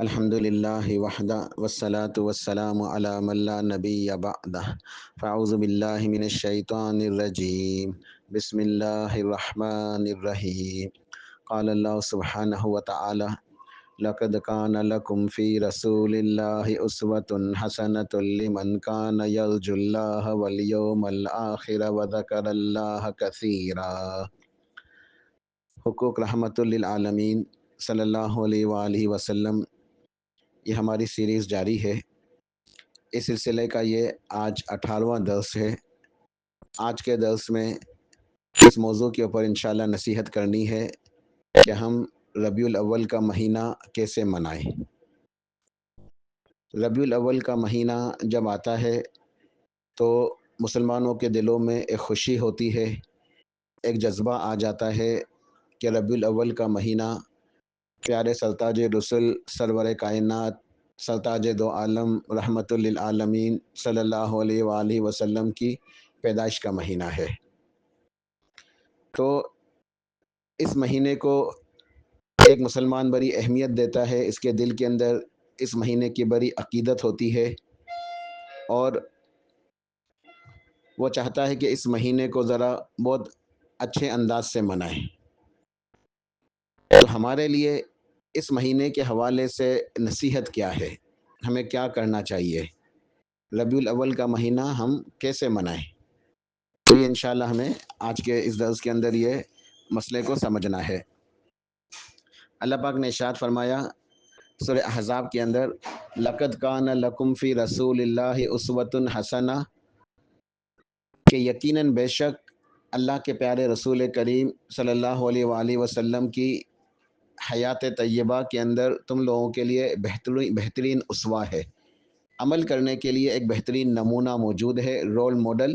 الحمد للہ وحدہ والصلاة والسلام علی من لا نبی بعدہ فاعوذ باللہ من الشیطان الرجیم بسم اللہ الرحمن الرحیم قال اللہ سبحانہ وتعالی لقد كان لكم في رسول الله أسوة حسنة لمن كان يرجو الله واليوم الآخر وذكر الله كثيرا۔ حقوق رحمت للعالمین صلی اللہ علیہ وآلہ وسلم، یہ ہماری سیریز جاری ہے۔ اس سلسلے کا یہ آج 18واں درس ہے۔ آج کے درس میں اس موضوع کے اوپر انشاءاللہ نصیحت کرنی ہے کہ ہم ربیع الاول کا مہینہ کیسے منائیں۔ ربیع الاول کا مہینہ جب آتا ہے تو مسلمانوں کے دلوں میں ایک خوشی ہوتی ہے، ایک جذبہ آ جاتا ہے کہ ربیع الاول کا مہینہ پیارے سرتاج رسل سرور کائنات سرتاج دو عالم رحمت للعالمین صلی اللہ علیہ وآلہ وسلم کی پیدائش کا مہینہ ہے۔ تو اس مہینے کو ایک مسلمان بڑی اہمیت دیتا ہے، اس کے دل کے اندر اس مہینے کی بڑی عقیدت ہوتی ہے اور وہ چاہتا ہے کہ اس مہینے کو ذرا بہت اچھے انداز سے منائیں۔ تو ہمارے لیے اس مہینے کے حوالے سے نصیحت کیا ہے، ہمیں کیا کرنا چاہیے، ربیع الاول کا مہینہ ہم کیسے منائیں؟ تو یہ انشاءاللہ ہمیں آج کے اس درس کے اندر یہ مسئلے کو سمجھنا ہے۔ اللہ پاک نے ارشاد فرمایا سورہ احزاب کے اندر، لَقَدْ كَانَ لَكُمْ فِي رَسُولِ اللَّهِ أُسْوَةٌ حَسَنَةٌ کہ یقیناً بے شک اللہ کے پیارے رسول کریم صلی اللہ علیہ وآلہ وسلم کی حیات طیبہ کے اندر تم لوگوں کے لیے بہترین اسوہ ہے، عمل کرنے کے لیے ایک بہترین نمونہ موجود ہے، رول ماڈل۔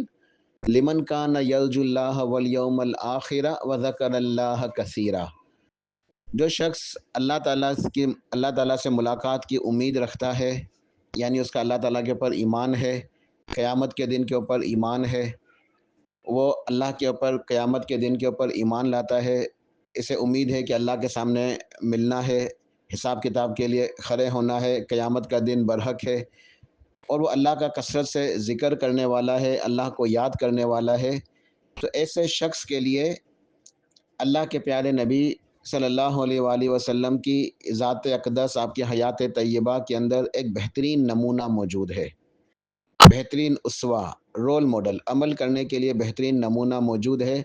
لمن کان یرجو اللہ والیوم الآخر وذکر اللہ کثیرا، جو شخص اللہ تعالیٰ سے ملاقات کی امید رکھتا ہے، یعنی اس کا اللہ تعالیٰ کے اوپر ایمان ہے، قیامت کے دن کے اوپر ایمان ہے، وہ اللہ کے اوپر قیامت کے دن کے اوپر ایمان لاتا ہے، اسے امید ہے کہ اللہ کے سامنے ملنا ہے، حساب کتاب کے لیے کھڑے ہونا ہے، قیامت کا دن برحق ہے، اور وہ اللہ کا کثرت سے ذکر کرنے والا ہے، اللہ کو یاد کرنے والا ہے۔ تو ایسے شخص کے لیے اللہ کے پیارے نبی صلی اللہ علیہ وآلہ وسلم کی ذات اقدس، آپ کی حیات طیبہ کے اندر ایک بہترین نمونہ موجود ہے، بہترین اسوہ، رول ماڈل، عمل کرنے کے لیے بہترین نمونہ موجود ہے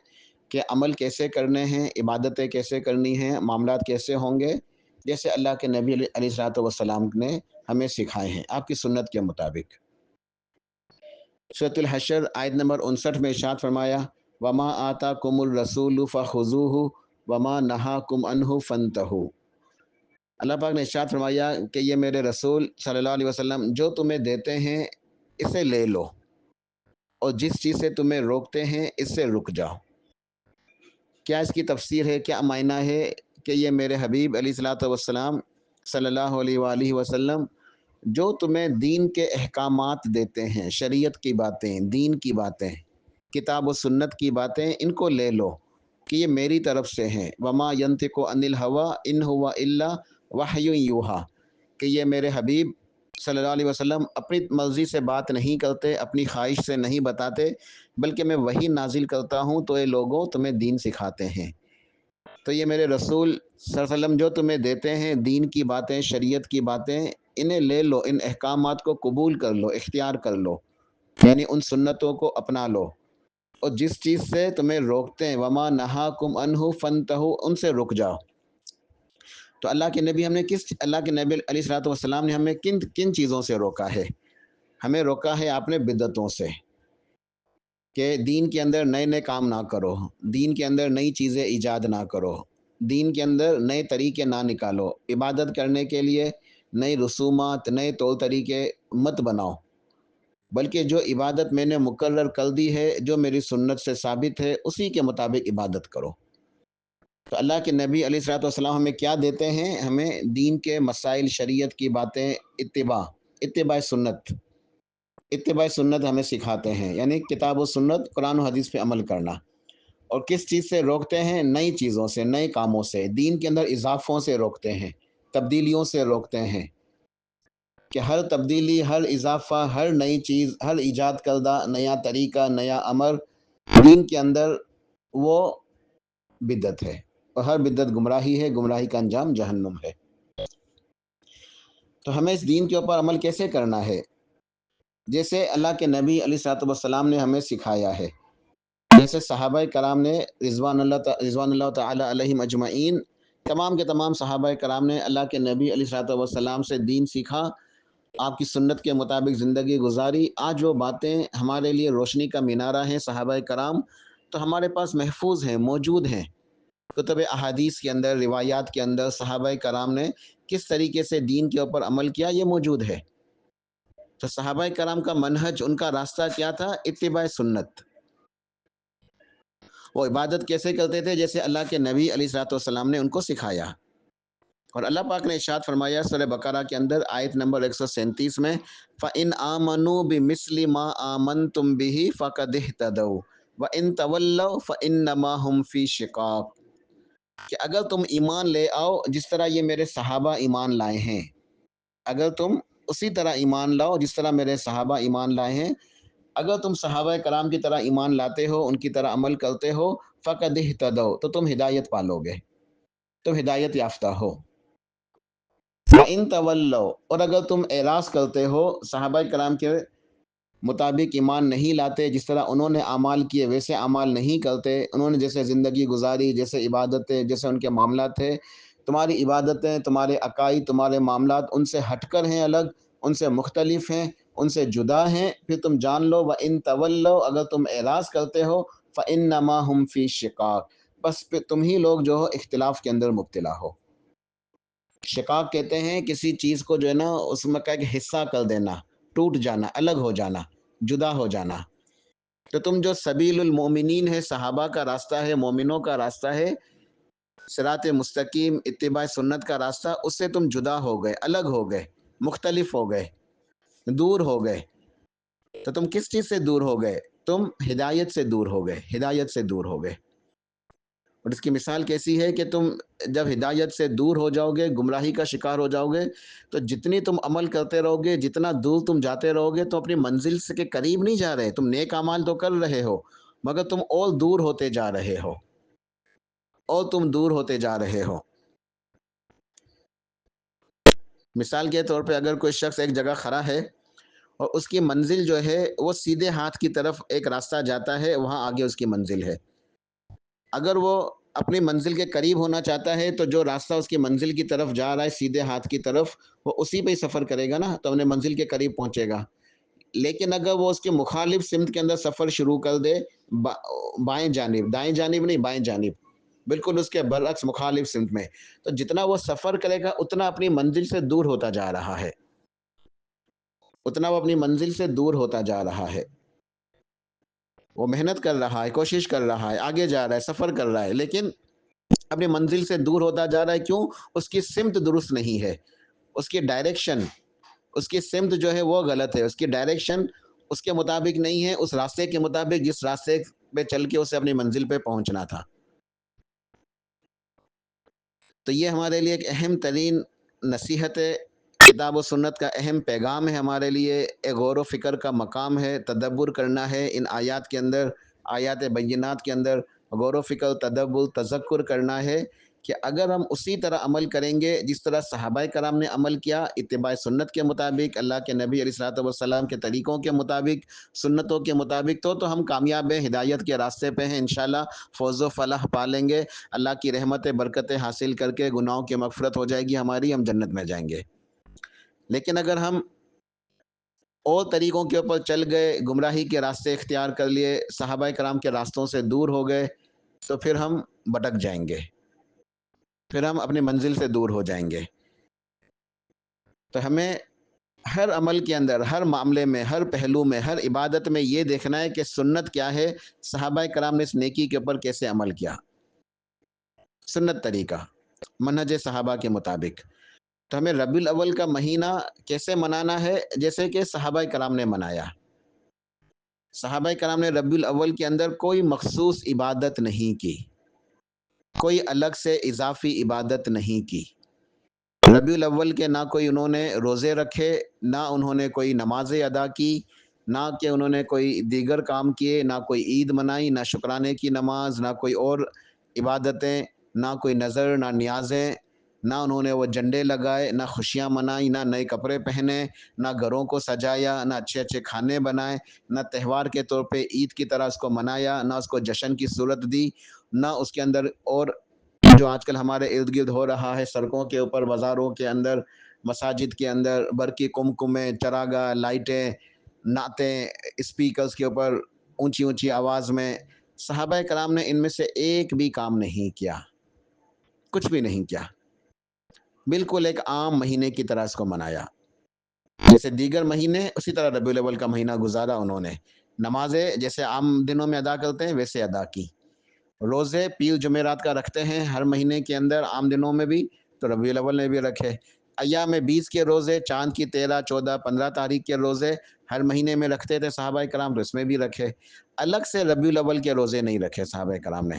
کہ عمل کیسے کرنے ہیں، عبادتیں کیسے کرنی ہیں، معاملات کیسے ہوں گے، جیسے اللہ کے نبی علیہ الصلوۃ والسلام نے ہمیں سکھائے ہیں آپ کی سنت کے مطابق۔ سورۃ الحشر آیت نمبر 59 میں ارشاد فرمایا، وما آتاکم الرسول فخذوہ وما نہاکم عنہ فانتہوا۔ اللہ پاک نے ارشاد فرمایا کہ یہ میرے رسول صلی اللہ علیہ وسلم جو تمہیں دیتے ہیں اسے لے لو، اور جس چیز سے تمہیں روکتے ہیں اس سے رک جاؤ۔ کیا اس کی تفسیر ہے، کیا معنی ہے کہ یہ میرے حبیب علیہ الصلوۃ والسلام صلی اللہ علیہ وآلہ وسلم جو تمہیں دین کے احکامات دیتے ہیں، شریعت کی باتیں، دین کی باتیں، کتاب و سنت کی باتیں، ان کو لے لو کہ یہ میری طرف سے ہیں۔ وما ینطق عن الہویٰ ان ہوا الا وحی یوحیٰ، کہ یہ میرے حبیب صلی اللہ علیہ وسلم اپنی مرضی سے بات نہیں کرتے، اپنی خواہش سے نہیں بتاتے، بلکہ میں وحی نازل کرتا ہوں تو یہ لوگوں تمہیں دین سکھاتے ہیں۔ تو یہ میرے رسول صلی اللہ علیہ وسلم جو تمہیں دیتے ہیں دین کی باتیں، شریعت کی باتیں، انہیں لے لو، ان احکامات کو قبول کر لو، اختیار کر لو، یعنی ان سنتوں کو اپنا لو، اور جس چیز سے تمہیں روکتے ہیں وما نہاکم عنہ فانتہوا، ان سے رک جاؤ۔ تو اللہ کے نبی اللہ کے نبی علیہ الصلوۃ والسلام نے ہمیں کن چیزوں سے روکا ہے؟ ہمیں روکا ہے آپ نے بدعتوں سے، کہ دین کے اندر نئے نئے کام نہ کرو، دین کے اندر نئی چیزیں ایجاد نہ کرو، دین کے اندر نئے طریقے نہ نکالو، عبادت کرنے کے لیے نئی رسومات، نئے طور طریقے مت بناؤ، بلکہ جو عبادت میں نے مقرر کر دی ہے، جو میری سنت سے ثابت ہے، اسی کے مطابق عبادت کرو۔ تو اللہ کے نبی علیہ الصلوۃ والسلام ہمیں کیا دیتے ہیں؟ ہمیں دین کے مسائل، شریعت کی باتیں، اتباع سنت ہمیں سکھاتے ہیں، یعنی کتاب و سنت، قرآن و حدیث پہ عمل کرنا۔ اور کس چیز سے روکتے ہیں؟ نئی چیزوں سے، نئے کاموں سے، دین کے اندر اضافوں سے روکتے ہیں، تبدیلیوں سے روکتے ہیں، کہ ہر تبدیلی، ہر اضافہ، ہر نئی چیز، ہر ایجاد کردہ نیا طریقہ، نیا امر دین کے اندر وہ بدعت ہے، اور ہر بدعت گمراہی ہے، گمراہی کا انجام جہنم ہے۔ تو ہمیں اس دین کے اوپر عمل کیسے کرنا ہے؟ جیسے اللہ کے نبی علیہ الصلوۃ والسلام نے ہمیں سکھایا ہے، جیسے صحابہ کرام نے رضوان اللہ تعالی علیہم اجمعین، تمام کے تمام صحابہ کرام نے اللہ کے نبی علیہ الصلوۃ والسلام سے دین سیکھا، آپ کی سنت کے مطابق زندگی گزاری۔ آج وہ باتیں ہمارے لیے روشنی کا مینارہ ہیں، صحابہ کرام تو ہمارے پاس محفوظ ہیں، موجود ہیں، کتب احادیث کے اندر، روایات کے اندر صحابہ کرام نے کس طریقے سے دین کے اوپر عمل کیا، یہ موجود ہے۔ تو صحابہ کرام کا منہج، ان کا راستہ کیا تھا؟ اتباع سنت۔ وہ عبادت کیسے کرتے تھے؟ جیسے اللہ کے نبی علیہ الصلوۃ والسلام نے ان کو سکھایا۔ اور اللہ پاک نے ارشاد فرمایا سورہ بقرہ کے اندر آیت نمبر 137 میں، فَإِنْ آمَنُوا بِمِثْلِ مَا آمَنْتُمْ بِهِ فَقَدِ اهْتَدَوْا وَإِنْ تَوَلَّوْا فَإِنَّمَا هُمْ فِي شِقَاقٍ، کہ اگر تم ایمان لے آؤ جس طرح یہ میرے صحابہ ایمان لائے ہیں، اگر تم اسی طرح ایمان لاؤ جس طرح میرے صحابہ ایمان لائے ہیں، اگر تم صحابہ کرام کی طرح ایمان لاتے ہو، ان کی طرح عمل کرتے ہو، فَقَدِ اهْتَدَوْا، تو تم ہدایت پالو گے، تم ہدایت یافتہ ہو۔ وَإِن تَوَلَّوْا، اور اگر تم اعراض کرتے ہو، صحابہ کرام کے مطابق ایمان نہیں لاتے، جس طرح انہوں نے اعمال کیے ویسے اعمال نہیں کرتے، انہوں نے جیسے زندگی گزاری، جیسے عبادتیں، جیسے ان کے معاملات تھے، تمہاری عبادتیں، تمہارے عقائد، تمہارے معاملات ان سے ہٹ کر ہیں، الگ، ان سے مختلف ہیں، ان سے جدا ہیں، پھر تم جان لو وَإِن تَوَلَّوْا، اگر تم اعراض کرتے ہو، فَإِنَّمَا هُمْ فِي شِقَاقٍ، بس پھر تم ہی لوگ جو ہو اختلاف کے اندر مبتلا ہو۔ شقاق کہتے ہیں کسی چیز کو جو ہے نا اس میں کا ایک حصہ کر دینا، ٹوٹ جانا، الگ ہو جانا، جدا ہو جانا۔ تو تم جو سبیل المومنین ہے، صحابہ کا راستہ ہے، مومنوں کا راستہ ہے، صراط مستقیم، اتباع سنت کا راستہ، اس سے تم جدا ہو گئے، الگ ہو گئے، مختلف ہو گئے، دور ہو گئے۔ تو تم کس چیز سے دور ہو گئے؟ تم ہدایت سے دور ہو گئے، ہدایت سے دور ہو گئے۔ اور اس کی مثال کیسی ہے کہ تم جب ہدایت سے دور ہو جاؤ گے، گمراہی کا شکار ہو جاؤ گے، تو جتنی تم عمل کرتے رہو گے، جتنا دور تم جاتے رہو گے، تو اپنی منزل سے کے قریب نہیں جا رہے، تم نیک اعمال تو کر رہے ہو، مگر تم اور دور ہوتے جا رہے ہو، اور تم دور ہوتے جا رہے ہو۔ مثال کے طور پہ اگر کوئی شخص ایک جگہ کھڑا ہے اور اس کی منزل جو ہے وہ سیدھے ہاتھ کی طرف ایک راستہ جاتا ہے، وہاں آگے اس کی منزل ہے، اگر وہ اپنی منزل کے قریب ہونا چاہتا ہے تو جو راستہ اس کی منزل کی طرف جا رہا ہے، سیدھے ہاتھ کی طرف، وہ اسی پہ ہی سفر کرے گا نا، تو اپنے منزل کے قریب پہنچے گا۔ لیکن اگر وہ اس کے مخالف سمت کے اندر سفر شروع کر دے، بائیں جانب، دائیں جانب نہیں، بائیں جانب، بالکل اس کے برعکس مخالف سمت میں، تو جتنا وہ سفر کرے گا اتنا اپنی منزل سے دور ہوتا جا رہا ہے، اتنا وہ اپنی منزل سے دور ہوتا جا رہا ہے۔ وہ محنت کر رہا ہے، کوشش کر رہا ہے، آگے جا رہا ہے، سفر کر رہا ہے، لیکن اپنی منزل سے دور ہوتا جا رہا ہے۔ کیوں؟ اس کی سمت درست نہیں ہے، اس کی ڈائریکشن، اس کی سمت جو ہے وہ غلط ہے، اس کی ڈائریکشن اس کے مطابق نہیں ہے، اس راستے کے مطابق جس راستے پہ چل کے اسے اپنی منزل پہ پہنچنا تھا۔ تو یہ ہمارے لیے ایک اہم ترین نصیحت ہے، کتاب و سنت کا اہم پیغام ہے، ہمارے لیے ایک غور و فکر کا مقام ہے، تدبر کرنا ہے ان آیات کے اندر، آیات بینات کے اندر غور و فکر، تدبر، تذکر کرنا ہے کہ اگر ہم اسی طرح عمل کریں گے جس طرح صحابہ کرام نے عمل کیا، اتباع سنت کے مطابق، اللہ کے نبی علیہ الصلوۃ والسلام کے طریقوں کے مطابق، سنتوں کے مطابق، تو ہم کامیاب ہیں، ہدایت کے راستے پہ ہیں، انشاءاللہ فوز و فلاح پالیں گے، اللہ کی رحمت برکتیں حاصل کر کے گناہوں کی مغفرت ہو جائے گی ہماری، ہم جنت میں جائیں گے۔ لیکن اگر ہم اور طریقوں کے اوپر چل گئے، گمراہی کے راستے اختیار کر لیے، صحابہ کرام کے راستوں سے دور ہو گئے، تو پھر ہم بھٹک جائیں گے، پھر ہم اپنی منزل سے دور ہو جائیں گے۔ تو ہمیں ہر عمل کے اندر، ہر معاملے میں، ہر پہلو میں، ہر عبادت میں یہ دیکھنا ہے کہ سنت کیا ہے، صحابہ کرام نے اس نیکی کے اوپر کیسے عمل کیا، سنت طریقہ، منہج صحابہ کے مطابق۔ تو ہمیں ربیع الاول کا مہینہ کیسے منانا ہے؟ جیسے کہ صحابہ کرام نے منایا۔ صحابہ کرام نے ربیع الاول کے اندر کوئی مخصوص عبادت نہیں کی، کوئی الگ سے اضافی عبادت نہیں کی، ربیع الاول کے نہ کوئی انہوں نے روزے رکھے، نہ انہوں نے کوئی نمازیں ادا کی، نہ کہ انہوں نے کوئی دیگر کام کیے، نہ کوئی عید منائی، نہ شکرانے کی نماز، نہ کوئی اور عبادتیں، نہ کوئی نظر، نہ نیازیں، نہ انہوں نے وہ جھنڈے لگائے، نہ خوشیاں منائی، نہ نئے کپڑے پہنے، نہ گھروں کو سجایا، نہ اچھے اچھے کھانے بنائے، نہ تہوار کے طور پہ عید کی طرح اس کو منایا، نہ اس کو جشن کی صورت دی، نہ اس کے اندر اور جو آج کل ہمارے ارد گرد ہو رہا ہے، سڑکوں کے اوپر، بازاروں کے اندر، مساجد کے اندر برقی کمکمیں، چراغاہ، لائٹیں، نعتیں اسپیکرز کے اوپر اونچی اونچی آواز میں، صحابہ کرام نے ان میں سے ایک بھی کام نہیں کیا، کچھ بھی نہیں کیا، بالکل ایک عام مہینے کی طرح اس کو منایا، جیسے دیگر مہینے اسی طرح ربیع الاول کا مہینہ گزارا انہوں نے، نمازیں جیسے عام دنوں میں ادا کرتے ہیں ویسے ادا کی، روزے پیر جمعرات کا رکھتے ہیں ہر مہینے کے اندر عام دنوں میں بھی، تو ربیع الاول نے بھی رکھے، ایام 20 کے روزے، چاند کی 13، 14، 15 تاریخ کے روزے ہر مہینے میں رکھتے تھے صحابہ کرام، تو اس میں بھی رکھے، الگ سے ربیع الاول کے روزے نہیں رکھے صحابہ کرام نے،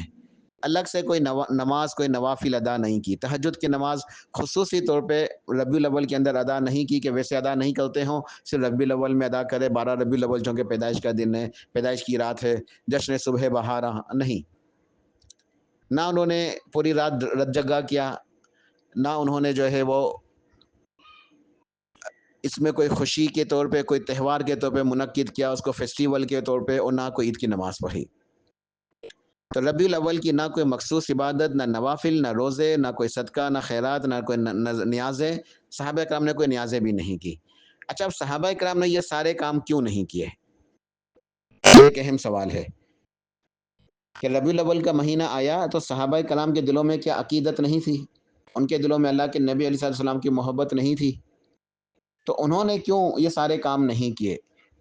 الگ سے کوئی نماز، کوئی نوافل ادا نہیں کی، تہجد کی نماز خصوصی طور پہ ربیع الاول کے اندر ادا نہیں کی کہ ویسے ادا نہیں کرتے ہوں، صرف ربیع الاول میں ادا کرے، 12 ربیع الاول چونکہ پیدائش کا دن ہے، پیدائش کی رات ہے، جشن صبح بہار نہیں، نہ انہوں نے پوری رات رت جگا کیا، نہ انہوں نے جو ہے وہ اس میں کوئی خوشی کے طور پہ، کوئی تہوار کے طور پہ منعقد کیا اس کو فیسٹیول کے طور پہ، اور نہ کوئی عید کی نماز پڑھی، تو ربیع الاول کی نہ کوئی مخصوص عبادت، نہ نوافل، نہ روزے، نہ کوئی صدقہ، نہ خیرات، نہ کوئی نیازیں، صحابہ کرام نے کوئی نیازیں بھی نہیں کی۔ اچھا، اب صحابہ کرام نے یہ سارے کام کیوں نہیں کیے؟ یہ ایک اہم سوال ہے کہ ربیع الاول کا مہینہ آیا تو صحابہ کرام کے دلوں میں کیا عقیدت نہیں تھی؟ ان کے دلوں میں اللہ کے نبی علیہ السلام کی محبت نہیں تھی؟ تو انہوں نے کیوں یہ سارے کام نہیں کیے؟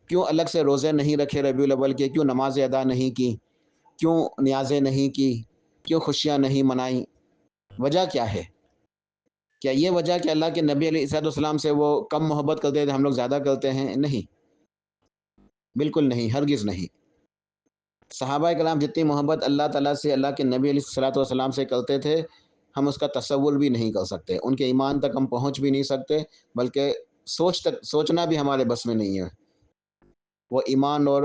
کیوں الگ سے روزے نہیں رکھے ربیع الاول کے؟ کیوں نمازیں ادا نہیں کی؟ کیوں نیازیں نہیں کی؟ کیوں خوشیاں نہیں منائیں؟ وجہ کیا ہے؟ کیا یہ وجہ کہ اللہ کے نبی علیہ السلام سے وہ کم محبت کرتے تھے، ہم لوگ زیادہ کرتے ہیں؟ نہیں، بالکل نہیں، ہرگز نہیں۔ صحابہ کرام جتنی محبت اللہ تعالیٰ سے، اللہ کے نبی علیہ السلام سے کرتے تھے، ہم اس کا تصور بھی نہیں کر سکتے، ان کے ایمان تک ہم پہنچ بھی نہیں سکتے، بلکہ سوچنا بھی ہمارے بس میں نہیں ہے، وہ ایمان اور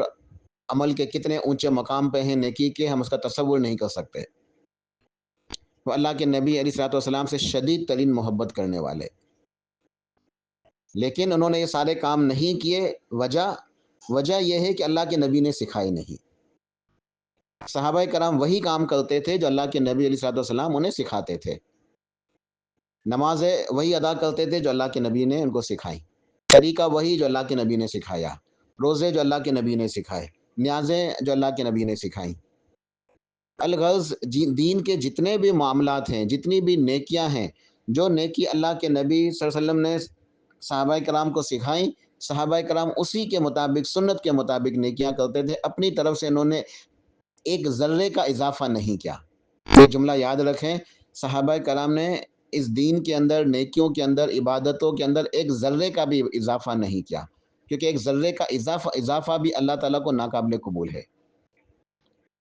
عمل کے کتنے اونچے مقام پہ ہیں نیکی کے، ہم اس کا تصور نہیں کر سکتے، وہ اللہ کے نبی علیہ السلام سے شدید ترین محبت کرنے والے، لیکن انہوں نے یہ سارے کام نہیں کیے، وجہ یہ ہے کہ اللہ کے نبی نے سکھائی نہیں۔ صحابہ کرام وہی کام کرتے تھے جو اللہ کے نبی علیہ السلام انہیں سکھاتے تھے، نمازیں وہی ادا کرتے تھے جو اللہ کے نبی نے ان کو سکھائی، طریقہ وہی جو اللہ کے نبی نے سکھایا، روزے جو اللہ کے نبی نے سکھائے، نیازیں جو اللہ کے نبی نے سکھائیں، الغرض دین کے جتنے بھی معاملات ہیں، جتنی بھی نیکیاں ہیں، جو نیکی اللہ کے نبی صلی اللہ علیہ وسلم نے صحابہ کرام کو سکھائیں، صحابہ کرام اسی کے مطابق، سنت کے مطابق نیکیاں کرتے تھے، اپنی طرف سے انہوں نے ایک ذرے کا اضافہ نہیں کیا۔ یہ جملہ یاد رکھیں، صحابہ کرام نے اس دین کے اندر، نیکیوں کے اندر، عبادتوں کے اندر ایک ذرے کا بھی اضافہ نہیں کیا، کیونکہ ایک ذرے کا اضافہ بھی اللہ تعالیٰ کو ناقابل قبول ہے۔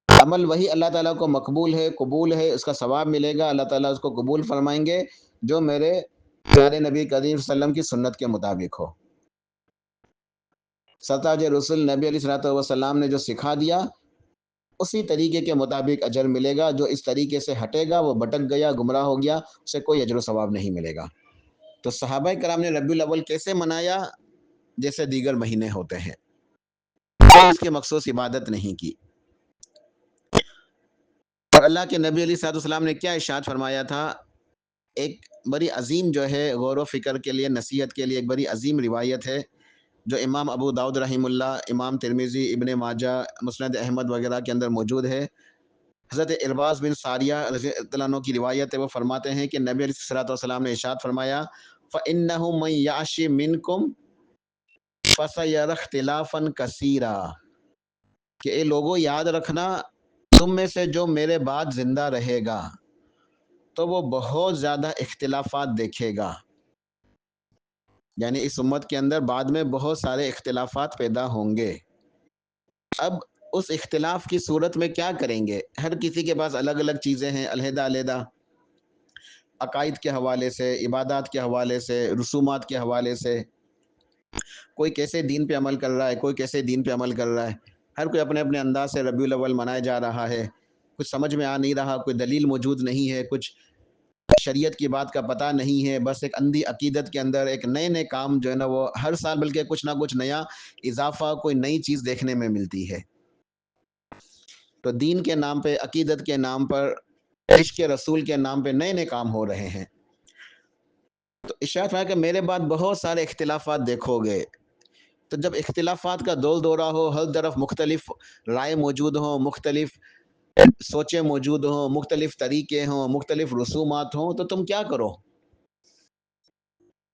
عمل وہی اللہ تعالیٰ کو مقبول ہے، قبول ہے، اس کا ثواب ملے گا، اللہ تعالیٰ اس کو قبول فرمائیں گے جو میرے پیارے نبی کریم صلی اللہ علیہ وسلم کی سنت کے مطابق ہو۔ سرتاج رسول نبی علیہ السلام نے جو سکھا دیا، اسی طریقے کے مطابق اجر ملے گا، جو اس طریقے سے ہٹے گا وہ بھٹک گیا، گمراہ ہو گیا، اسے کوئی اجر و ثواب نہیں ملے گا۔ تو صحابہ کرام نے ربیع الاول کیسے منایا؟ جیسے دیگر مہینے ہوتے ہیں، کوئی اس کی مخصوص عبادت نہیں کی، اور اللہ کے نبی علیہ السلام نے کیا ارشاد فرمایا تھا؟ ایک بڑی عظیم جو ہے غور و فکر کے لیے، نصیحت کے لیے ایک بڑی عظیم روایت ہے جو امام ابو داؤد رحمہ اللہ، امام ترمذی، ابن ماجہ، مسند احمد وغیرہ کے اندر موجود ہے۔ حضرت ارباز بن ساریہ رضی اللہ عنہ کی روایت ہے، وہ فرماتے ہیں کہ نبی علیہ السلام نے ارشاد فرمایا، فَإِنَّهُ مَن يَعْشِ مِنْكُمْ فَسَيَرَى اخْتِلَافًا كَثِيرًا، کہ اے لوگوں یاد رکھنا، تم میں سے جو میرے بعد زندہ رہے گا تو وہ بہت زیادہ اختلافات دیکھے گا، یعنی اس امت کے اندر بعد میں بہت سارے اختلافات پیدا ہوں گے۔ اب اس اختلاف کی صورت میں کیا کریں گے؟ ہر کسی کے پاس الگ الگ چیزیں ہیں، علیحدہ علیحدہ، عقائد کے حوالے سے، عبادات کے حوالے سے، رسومات کے حوالے سے، کوئی کیسے دین پہ عمل کر رہا ہے، کوئی کیسے دین پہ عمل کر رہا ہے، ہر کوئی اپنے اپنے انداز سے ربیع الاول منایا جا رہا ہے، کچھ سمجھ میں آ نہیں رہا، کوئی دلیل موجود نہیں ہے، کچھ شریعت کی بات کا پتہ نہیں ہے، بس ایک اندھی عقیدت کے اندر ایک نئے نئے کام جو ہے نا وہ ہر سال بلکہ کچھ نہ کچھ نیا اضافہ، کوئی نئی چیز دیکھنے میں ملتی ہے۔ تو دین کے نام پہ، عقیدت کے نام پر، عشق رسول کے نام پہ نئے نئے کام ہو رہے ہیں۔ تو ارشاد ہے کہ میرے بعد بہت سارے اختلافات دیکھو گے۔ تو جب اختلافات کا دور دورہ ہو، ہر طرف مختلف رائے موجود ہوں، مختلف سوچیں موجود ہوں، مختلف طریقے ہوں، مختلف رسومات ہوں، تو تم کیا کرو؟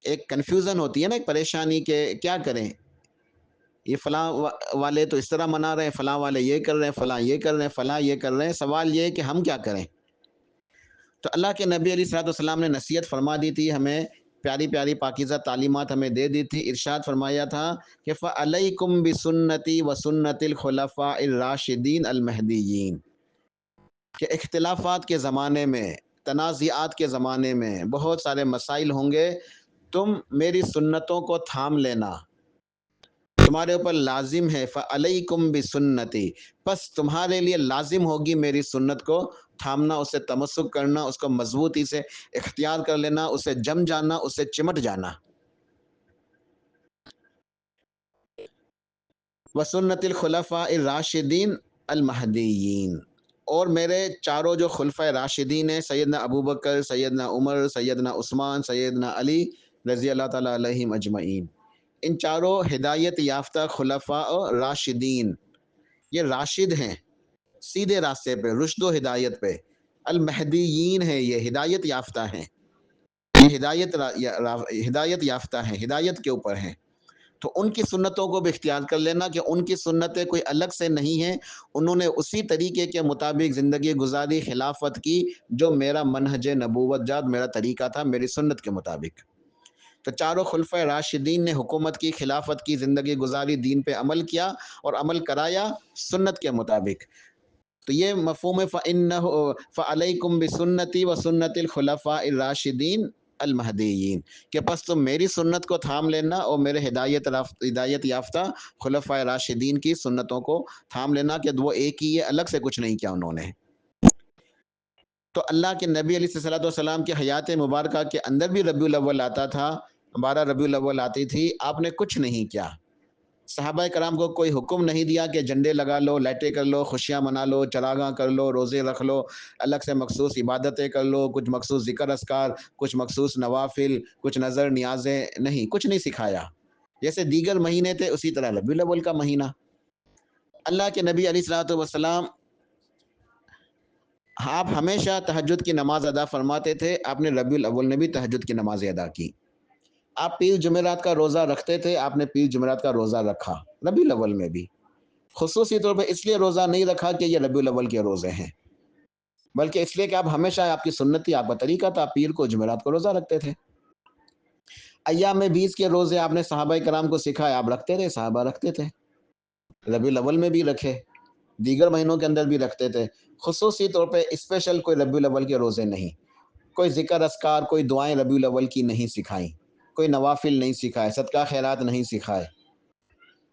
ایک کنفیوژن ہوتی ہے نا، ایک پریشانی کہ کیا کریں، یہ فلاں والے تو اس طرح منا رہے ہیں، فلاں والے یہ کر رہے ہیں، فلاں یہ کر رہے ہیں، فلاں یہ کر رہے ہیں، سوال یہ ہے کہ ہم کیا کریں؟ تو اللہ کے نبی علیہ الصلوۃ والسلام نے نصیحت فرما دی تھی ہمیں، پیاری پیاری پاکیزہ تعلیمات ہمیں دے دی تھی، ارشاد فرمایا تھا کہ فَعَلَيْكُمْ بِسُنَّتِي وَسُنَّتِ الْخُلَفَاءِ الرَّاشِدِينَ الْمَهْدِيِّينَ کہ اختلافات کے زمانے میں، تنازعات کے زمانے میں بہت سارے مسائل ہوں گے، تم میری سنتوں کو تھام لینا، تمہارے اوپر لازم ہے، فَعَلَيْكُمْ بِسُنَّتِي، پس تمہارے لیے لازم ہوگی میری سنت کو تھامنا، اسے تمسک کرنا، اس کو مضبوطی سے اختیار کر لینا، اسے جم جانا، اسے چمٹ جانا۔ وَسُنَّتِ الْخُلَفَاءِ الرَّاشِدِينَ الْمَهْدِيِّينَ، اور میرے چاروں جو خلفۂ راشدین ہیں، سیدنا ابوبکر، سیدنا عمر، سیدنا عثمان، سیدنا علی رضی اللہ تعالیٰ علیہم اجمعین، ان چاروں ہدایت یافتہ خلفاء راشدین، یہ راشد ہیں، سیدھے راستے پہ، رشد و ہدایت پہ، المہدیین ہے، یہ ہدایت یافتہ ہیں، یہ ہدایت یافتہ ہیں، ہدایت کے اوپر ہیں۔ تو ان کی سنتوں کو بھی اختیار کر لینا کہ ان کی سنتیں کوئی الگ سے نہیں ہیں، انہوں نے اسی طریقے کے مطابق زندگی گزاری، خلافت کی، جو میرا منہج نبوت جات، میرا طریقہ تھا، میری سنت کے مطابق۔ تو چاروں خلفۂ راشدین نے حکومت کی، خلافت کی، زندگی گزاری، دین پہ عمل کیا اور عمل کرایا سنت کے مطابق۔ تو یہ مفہوم ہے فَعَلَيْكُمْ بِسُنَّتِي وَسُنَّتِ الْخُلَفَاءِ الرَّاشِدِينَ الْمَهْدِيِّينَ کہ پس تم میری سنت کو تھام لینا اور میرے ہدایت یافتہ خلفاء راشدین کی سنتوں کو تھام لینا کہ وہ ایک ہی ہے، الگ سے کچھ نہیں کیا انہوں نے۔ تو اللہ کے نبی علیہ الصلوۃ والسلام کی حیات مبارکہ کے اندر بھی ربیع الاول آتا تھا، 12 ربیع الاول آتی تھی، آپ نے کچھ نہیں کیا، صحابہ کرام کو کوئی حکم نہیں دیا کہ جھنڈے لگا لو، لائٹیں کر لو، خوشیاں منا لو، چراغاں کر لو، روزے رکھ لو، الگ سے مخصوص عبادتیں کر لو، کچھ مخصوص ذکر اذکار، کچھ مخصوص نوافل، کچھ نظر نیازیں، نہیں، کچھ نہیں سکھایا۔ جیسے دیگر مہینے تھے اسی طرح ربیع الاول کا مہینہ۔ اللہ کے نبی علیہ الصلوۃ والسلام آپ ہمیشہ تہجد کی نماز ادا فرماتے تھے، آپ نے ربیع الاول میں بھی تہجد کی نمازیں ادا کی۔ آپ پیر جمعرات کا روزہ رکھتے تھے، آپ نے پیر جمعرات کا روزہ رکھا ربیع الاول میں بھی، خصوصی طور پہ اس لیے روزہ نہیں رکھا کہ یہ ربیع الاول کے روزے ہیں، بلکہ اس لیے کہ آپ ہمیشہ، آپ کی سنت تھی، آپ کا طریقہ تھا، پیر کو جمعرات کو روزہ رکھتے تھے۔ ایام 20 کے روزے آپ نے صحابہ کرام کو سکھائے، آپ رکھتے تھے، صحابہ رکھتے تھے، ربیع الاول میں بھی رکھے، دیگر مہینوں کے اندر بھی رکھتے تھے، خصوصی طور پہ اسپیشل کوئی ربیع الاول کے روزے نہیں، کوئی ذکر اذکار، کوئی دعائیں ربیع الاول کی نہیں سکھائیں، کوئی نوافل نہیں سکھائے، صدقہ خیرات نہیں سکھائے،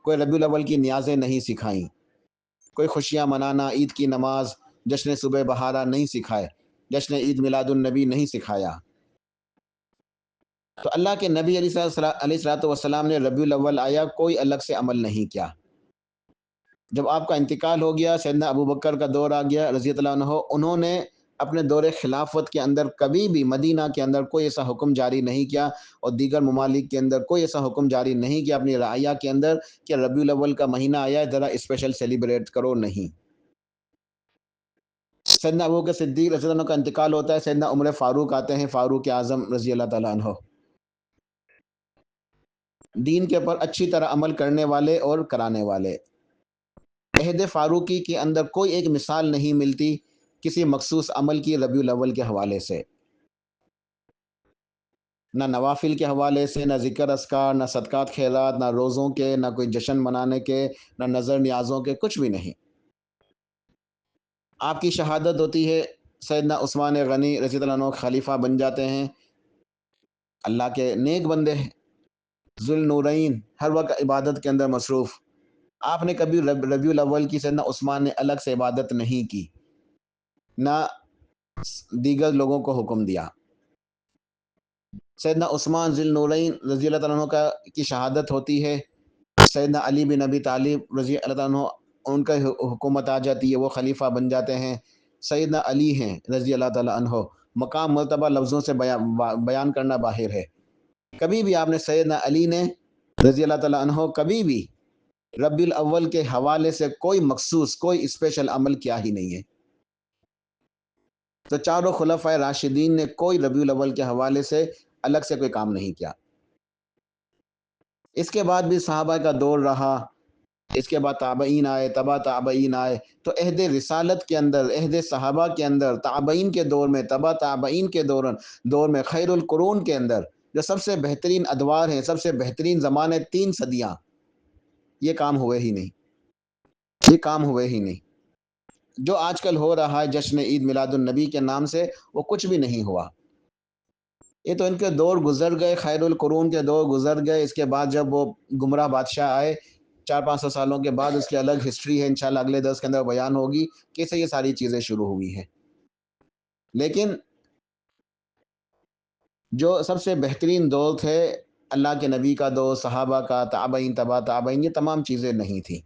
کوئی ربیع الاول کی نیازیں نہیں سکھائیں، کوئی خوشیاں منانا، عید کی نماز، جشن صبح بہارا نہیں سکھائے، جشن عید میلاد النبی نہیں سکھایا۔ تو اللہ کے نبی علیہ الصلوۃ والسلام نے ربیع الاول آیا کوئی الگ سے عمل نہیں کیا۔ جب آپ کا انتقال ہو گیا، سیدنا ابوبکر کا دور آ گیا رضی اللہ عنہ، انہوں نے اپنے دور خلافت کے اندر کبھی بھی مدینہ کے اندر کوئی ایسا حکم جاری نہیں کیا، اور دیگر ممالک کے اندر کوئی ایسا حکم جاری نہیں کیا اپنی رعایا کے اندر کہ ربیع الاول کا مہینہ آیا ہے ذرا اسپیشل سیلیبریٹ کرو، نہیں۔ سیدنا ابوبکر صدیق رضی اللہ عنہ کا انتقال ہوتا ہے، سیدنا عمر فاروق آتے ہیں، فاروق اعظم رضی اللہ تعالیٰ عنہ، دین کے اوپر اچھی طرح عمل کرنے والے اور کرانے والے۔ عہد فاروقی کے اندر کوئی ایک مثال نہیں ملتی کسی مخصوص عمل کی ربیع الاول کے حوالے سے، نہ نوافل کے حوالے سے، نہ ذکر اذکار، نہ صدقات خیرات، نہ روزوں کے، نہ کوئی جشن منانے کے، نہ نظر نیازوں کے، کچھ بھی نہیں۔ آپ کی شہادت ہوتی ہے سیدنا عثمان غنی رضی اللہ عنہ خلیفہ بن جاتے ہیں، اللہ کے نیک بندے ہیں، ذوال نورین، ہر وقت عبادت کے اندر مصروف۔ آپ نے کبھی ربیع الاول کی سیدنا عثمان نے الگ سے عبادت نہیں کی، نہ دیگر لوگوں کو حکم دیا۔ سیدنا عثمان ذی النورین رضی اللہ تعالیٰ عنہ کی شہادت ہوتی ہے، سیدنا علی بن ابی طالب رضی اللہ تعالیٰ عنہ ان کا حکومت آ جاتی ہے، وہ خلیفہ بن جاتے ہیں۔ سیدنا علی ہیں رضی اللہ تعالیٰ عنہ، مقام مرتبہ لفظوں سے بیان کرنا باہر ہے۔ کبھی بھی آپ نے سیدنا علی نے رضی اللہ تعالیٰ عنہ کبھی بھی ربیع الاول کے حوالے سے کوئی مخصوص کوئی اسپیشل عمل کیا ہی نہیں ہے۔ تو چاروں خلفائے راشدین نے کوئی ربیع الاول کے حوالے سے الگ سے کوئی کام نہیں کیا۔ اس کے بعد بھی صحابہ کا دور رہا، اس کے بعد تابعین آئے، تبع تابعین آئے، تو عہد رسالت کے اندر، عہد صحابہ کے اندر، تابعین کے دور میں، تبع تابعین کے دور میں، خیر القرون کے اندر جو سب سے بہترین ادوار ہیں، سب سے بہترین زمانے، 3 صدیاں، یہ کام ہوئے ہی نہیں، یہ کام ہوئے ہی نہیں۔ جو آج کل ہو رہا ہے جشن عید میلاد النبی کے نام سے، وہ کچھ بھی نہیں ہوا۔ یہ تو ان کے دور گزر گئے، خیر القرون کے دور گزر گئے۔ اس کے بعد جب وہ گمراہ بادشاہ آئے 400-500 سالوں کے بعد، اس کی الگ ہسٹری ہے، انشاءاللہ اگلے درس کے اندر بیان ہوگی کیسے یہ ساری چیزیں شروع ہوئی ہیں۔ لیکن جو سب سے بہترین دور تھے، اللہ کے نبی کا دور، صحابہ کا، تابعین، تبع تابعین، یہ تمام چیزیں نہیں تھیں۔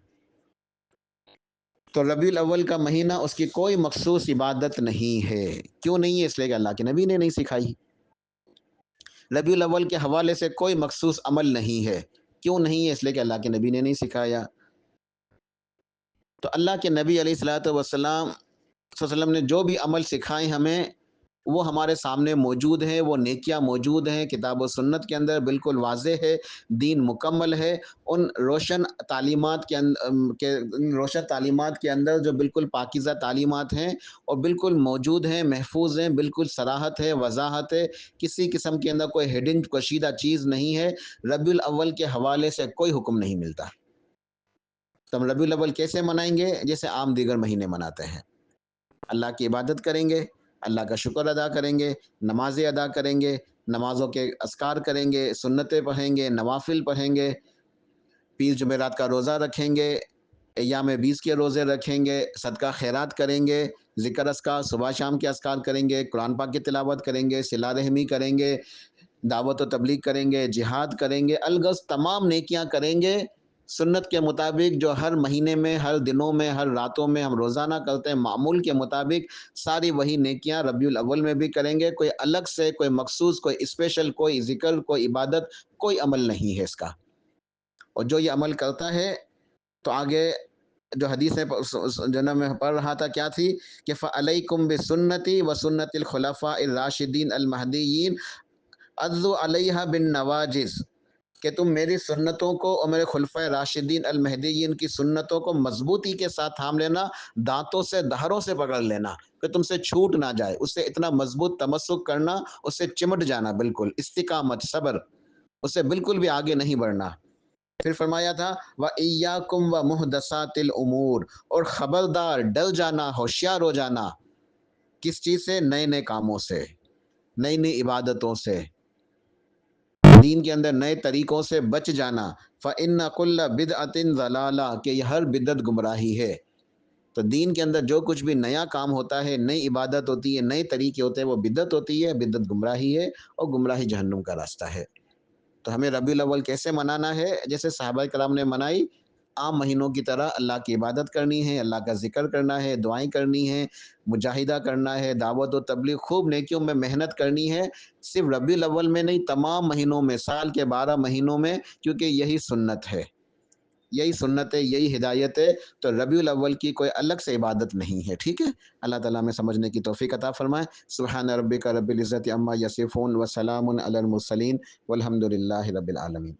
تو ربیع الاول کا مہینہ اس کی کوئی مخصوص عبادت نہیں ہے۔ کیوں نہیں ہے؟ اس لیے کہ اللہ کے نبی نے نہیں سکھائی۔ ربیع الاول کے حوالے سے کوئی مخصوص عمل نہیں ہے۔ کیوں نہیں ہے؟ اس لیے کہ اللہ کے نبی نے نہیں سکھایا۔ تو اللہ کے نبی علیہ الصلوۃ والسلام صلی اللہ علیہ وسلم نے جو بھی عمل سکھائے ہمیں، وہ ہمارے سامنے موجود ہیں، وہ نیکیاں موجود ہیں، کتاب و سنت کے اندر بالکل واضح ہے، دین مکمل ہے۔ ان روشن تعلیمات کے اندر جو بالکل پاکیزہ تعلیمات ہیں اور بالکل موجود ہیں، محفوظ ہیں، بالکل صراحت ہے، وضاحت ہے، کسی قسم کے اندر کوئی ہڈن کشیدہ چیز نہیں ہے۔ ربیع الاول کے حوالے سے کوئی حکم نہیں ملتا۔ تو ہم ربیع الاول کیسے منائیں گے؟ جیسے عام دیگر مہینے مناتے ہیں۔ اللہ کی عبادت کریں گے، اللہ کا شکر ادا کریں گے، نمازیں ادا کریں گے، نمازوں کے اذکار کریں گے، سنتیں پڑھیں گے، نوافل پڑھیں گے، پیر جمعرات کا روزہ رکھیں گے، ایام 20 کے روزے رکھیں گے، صدقہ خیرات کریں گے، ذکر اذکار صبح شام کے اذکار کریں گے، قرآن پاک کی تلاوت کریں گے، صلہ رحمی کریں گے، دعوت و تبلیغ کریں گے، جہاد کریں گے، الغرض تمام نیکیاں کریں گے سنت کے مطابق، جو ہر مہینے میں، ہر دنوں میں، ہر راتوں میں ہم روزانہ کرتے ہیں، معمول کے مطابق ساری وہی نیکیاں ربیع الاول میں بھی کریں گے۔ کوئی الگ سے، کوئی مخصوص، کوئی اسپیشل، کوئی ذکر، کوئی عبادت، کوئی عمل نہیں ہے اس کا۔ اور جو یہ عمل کرتا ہے تو آگے جو حدیث میں پڑھ رہا تھا کیا تھی کہ فَعَلَيْكُمْ بِسُنَّتِي وَسُنَّتِ الْخُلَفَاءِ الرَّاشِدِينَ الْمَهْدِيِّينَ عَضُّوا عَلَيْهَا بِالنَّوَاجِذِ، کہ تم میری سنتوں کو اور میرے خلفۂ راشدین المہدیین کی سنتوں کو مضبوطی کے ساتھ تھام لینا، دانتوں سے، دہروں سے پکڑ لینا کہ تم سے چھوٹ نہ جائے، اس سے اتنا مضبوط تمسک کرنا، اس سے چمٹ جانا، بالکل استقامت، صبر، اس سے بالکل بھی آگے نہیں بڑھنا۔ پھر فرمایا تھا وَإِيَّاكُمْ وَمُحْدَثَاتِ الْأُمُورِ، اور خبردار، ڈر جانا، ہوشیار ہو جانا، کس چیز سے؟ نئے نئے کاموں سے، نئی نئی عبادتوں سے، دین کے اندر نئے طریقوں سے بچ جانا۔ فَإِنَّ كُلَّ بِدْعَةٍ ضَلَالَةٍ، کہ یہ ہر بدعت گمراہی ہے۔ تو دین کے اندر جو کچھ بھی نیا کام ہوتا ہے، نئی عبادت ہوتی ہے، نئے طریقے ہوتے ہیں، وہ بدعت ہوتی ہے، بدعت گمراہی ہے، اور گمراہی جہنم کا راستہ ہے۔ تو ہمیں ربیع الاول کیسے منانا ہے؟ جیسے صحابہ کرام نے منائی، عام مہینوں کی طرح اللہ کی عبادت کرنی ہے، اللہ کا ذکر کرنا ہے، دعائیں کرنی ہے، مجاہدہ کرنا ہے، دعوت و تبلیغ، خوب نیکیوں میں محنت کرنی ہے، صرف ربیع الاول میں نہیں، تمام مہینوں میں، سال کے 12 مہینوں میں، کیونکہ یہی سنت ہے، یہی سنت ہے، یہی ہدایت ہے۔ تو ربیع الاول کی کوئی الگ سے عبادت نہیں ہے، ٹھیک ہے؟ اللہ تعالیٰ میں سمجھنے کی توفیق عطا فرمائے۔ سبحان ربک رب العزت عما یصفون وسلام علی المرسلین والحمد للہ رب العالمین۔